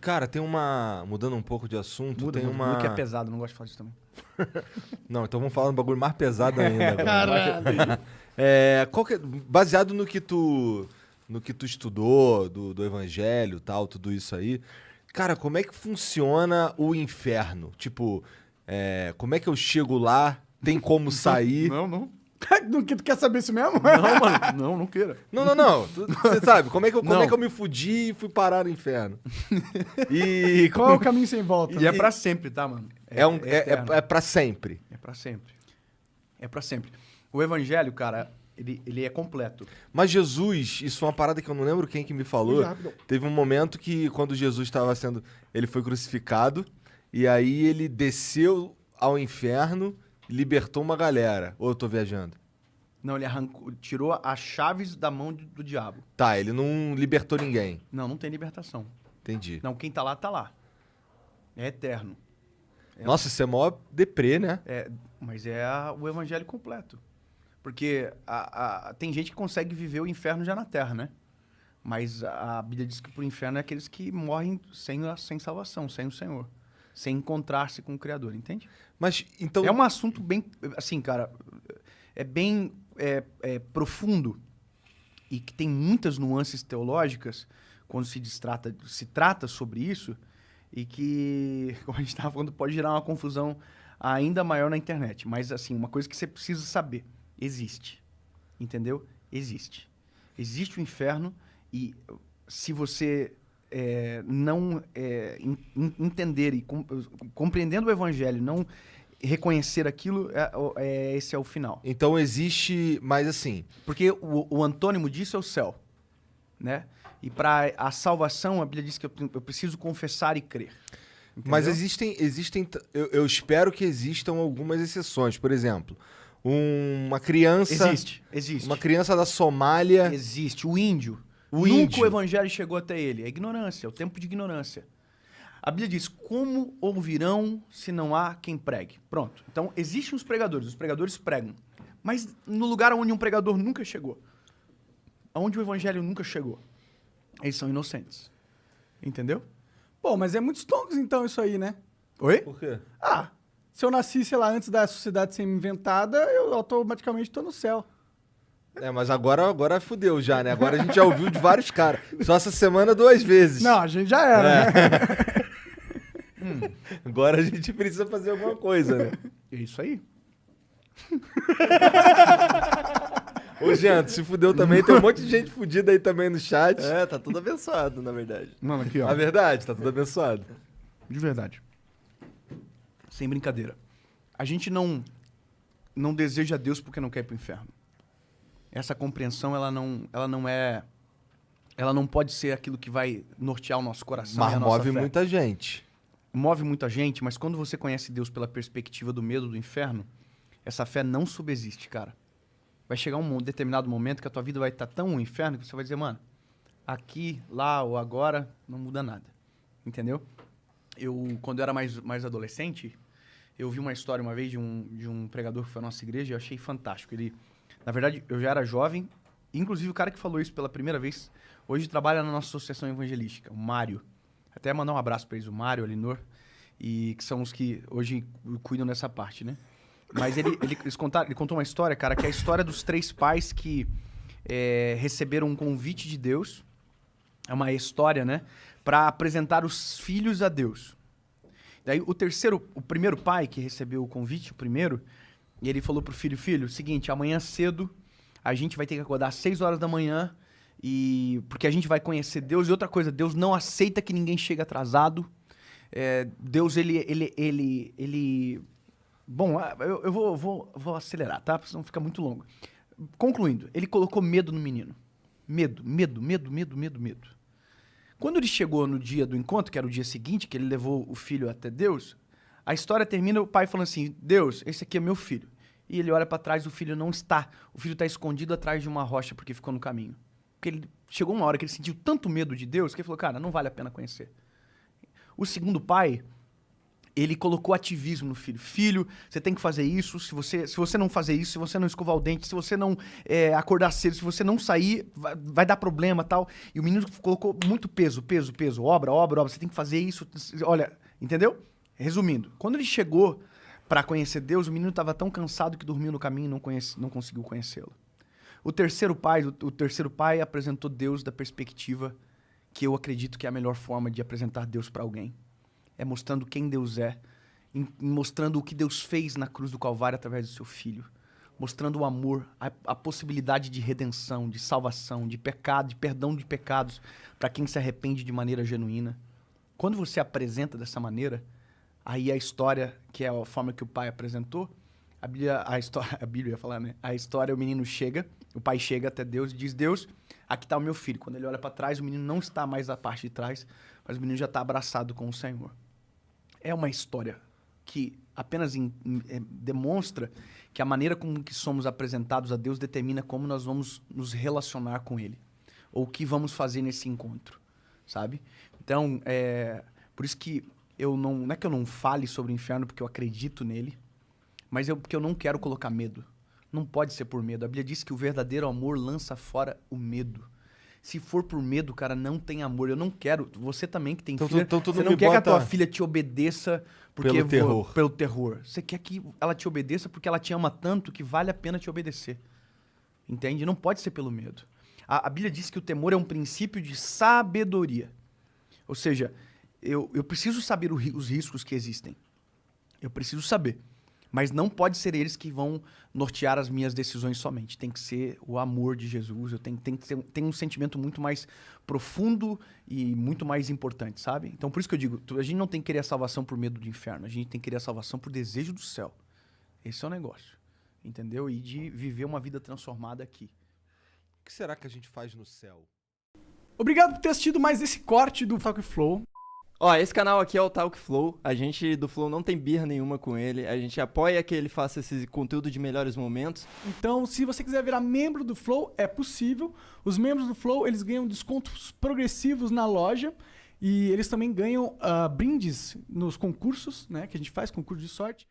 Cara, tem uma... Mudando um pouco de assunto, tem uma... Muda que é pesado, não gosto de falar disso também. Não, então vamos falar um bagulho mais pesado ainda agora. Caralho. Baseado no que tu estudou, do evangelho e tal, tudo isso aí. Cara, como é que funciona o inferno? Tipo, como é que eu chego lá? Tem como sair? Não. Tu quer saber isso mesmo? Não, mano. Não queira. Não. Você sabe, como é que eu me fudi e fui parar no inferno? E Qual é o caminho sem volta? E é pra sempre, tá, mano? é pra sempre. É pra sempre. É pra sempre. O evangelho, cara, ele é completo. Mas Jesus, isso é uma parada que eu não lembro quem que me falou. Já, rapidão. Teve um momento que quando Jesus estava ele foi crucificado e aí ele desceu ao inferno e libertou uma galera. Ou eu tô viajando? Não, ele tirou as chaves da mão do diabo. Tá, ele não libertou ninguém. Não tem libertação. Entendi. Não, quem tá lá, tá lá. É eterno. Nossa, isso é mó deprê, né? Mas é o evangelho completo. Porque tem gente que consegue viver o inferno já na terra, né? Mas a Bíblia diz que pro inferno é aqueles que morrem sem salvação, sem o Senhor. Sem encontrar-se com o Criador, entende? Mas, então... É um assunto bem... Assim, cara, é bem profundo e que tem muitas nuances teológicas quando se trata sobre isso e que, como a gente estava falando, pode gerar uma confusão ainda maior na internet. Mas, assim, uma coisa que você precisa saber. Existe. Entendeu? Existe. Existe o inferno e se você não entender e compreendendo o evangelho, não reconhecer aquilo, esse é o final. Então existe, mas assim... Porque o antônimo disso é o céu, né? E para a salvação, a Bíblia diz que eu preciso confessar e crer. Entendeu? Mas existem eu espero que existam algumas exceções. Por exemplo, uma criança... Existe. Uma criança da Somália... Existe. O índio. O Nunca índio. o evangelho chegou até ele. É ignorância, é o tempo de ignorância. A Bíblia diz, como ouvirão se não há quem pregue? Pronto. Então, existem os pregadores pregam. Mas no lugar onde um pregador nunca chegou, onde o evangelho nunca chegou, eles são inocentes. Entendeu? Pô, mas é muito stonks então isso aí, né? Oi? Por quê? Ah, se eu nasci, sei lá, antes da sociedade ser inventada, eu automaticamente tô no céu. Mas agora fudeu já, né? Agora a gente já ouviu de vários caras. Só essa semana 2 vezes. Não, a gente já era, né? Agora a gente precisa fazer alguma coisa, né? É isso aí. Ô, Jean, tu se fudeu também. Tem um monte de gente fudida aí também no chat. Tá tudo abençoado, na verdade. Mano, aqui, ó. A verdade, tá tudo abençoado. De verdade. Sem brincadeira. A gente não deseja Deus porque não quer ir pro inferno. Essa compreensão, ela não pode ser aquilo que vai nortear o nosso coração. Mas e a nossa move fé. muita gente. Move muita gente, mas quando você conhece Deus pela perspectiva do medo do inferno, essa fé não subsiste, cara. Vai chegar um determinado momento que a tua vida vai estar tão no inferno que você vai dizer, mano, aqui, lá ou agora, não muda nada. Entendeu? Quando eu era mais adolescente, eu vi uma história uma vez de um pregador que foi à nossa igreja e eu achei fantástico. Na verdade, eu já era jovem, inclusive o cara que falou isso pela primeira vez, hoje trabalha na nossa associação evangelística, o Mário. Até mandar um abraço para eles, o Mário, a Elinor, e que são os que hoje cuidam dessa parte, né? Mas ele contou uma história, cara, que é a história dos 3 pais que receberam um convite de Deus. É uma história, né? Para apresentar os filhos a Deus. Daí o primeiro pai que recebeu o convite, e ele falou pro filho, seguinte, amanhã cedo a gente vai ter que acordar às 6 horas da manhã, porque a gente vai conhecer Deus. E outra coisa, Deus não aceita que ninguém chegue atrasado. Deus, Bom, eu vou acelerar, tá? Pra não ficar muito longo. Concluindo, ele colocou medo no menino. Medo. Quando ele chegou no dia do encontro, que era o dia seguinte, que ele levou o filho até Deus, a história termina o pai falando assim, Deus, esse aqui é meu filho. E ele olha para trás, o filho não está. O filho está escondido atrás de uma rocha porque ficou no caminho. Porque chegou uma hora que ele sentiu tanto medo de Deus que ele falou, cara, não vale a pena conhecer. O segundo pai, ele colocou ativismo no filho. Filho, você tem que fazer isso. Se você não fazer isso, se você não escovar o dente, se você não acordar cedo, se você não sair, vai dar problema, tal. E o menino colocou muito peso. Obra. Você tem que fazer isso. Olha, entendeu? Resumindo, quando ele chegou para conhecer Deus, o menino estava tão cansado que dormiu no caminho e não conseguiu conhecê-lo. O terceiro pai apresentou Deus da perspectiva que eu acredito que é a melhor forma de apresentar Deus para alguém. É mostrando quem Deus é, mostrando o que Deus fez na cruz do Calvário através do seu Filho, mostrando o amor, a possibilidade de redenção, de salvação, de pecado, de perdão de pecados para quem se arrepende de maneira genuína. Quando você apresenta dessa maneira, aí a história, que é a forma que o pai apresentou, a Bíblia ia falar, né? A história, o pai chega até Deus e diz, Deus, aqui está o meu filho. Quando ele olha para trás, o menino não está mais na parte de trás, mas o menino já está abraçado com o Senhor. É uma história que apenas demonstra que a maneira como que somos apresentados a Deus determina como nós vamos nos relacionar com Ele. Ou o que vamos fazer nesse encontro, sabe? Então, por isso que não é que eu não fale sobre o inferno porque eu acredito nele, mas porque eu não quero colocar medo. Não pode ser por medo. A Bíblia diz que o verdadeiro amor lança fora o medo. Se for por medo, cara, não tem amor. Eu não quero. Você também que tem filha. Você não quer que a tua filha te obedeça pelo terror. Você quer que ela te obedeça porque ela te ama tanto que vale a pena te obedecer. Entende? Não pode ser pelo medo. A Bíblia diz que o temor é um princípio de sabedoria. Ou seja, eu preciso saber os riscos que existem. Eu preciso saber. Mas não pode ser eles que vão nortear as minhas decisões somente. Tem que ser o amor de Jesus. Eu tenho um sentimento muito mais profundo e muito mais importante, sabe? Então, por isso que eu digo, a gente não tem que querer a salvação por medo do inferno. A gente tem que querer a salvação por desejo do céu. Esse é o negócio. Entendeu? E de viver uma vida transformada aqui. O que será que a gente faz no céu? Obrigado por ter assistido mais esse corte do Talk Flow. Ó, esse canal aqui é o Talk Flow. A gente do Flow não tem birra nenhuma com ele. A gente apoia que ele faça esse conteúdo de melhores momentos. Então, se você quiser virar membro do Flow, é possível. Os membros do Flow, eles ganham descontos progressivos na loja. E eles também ganham brindes nos concursos, né? Que a gente faz, concurso de sorte.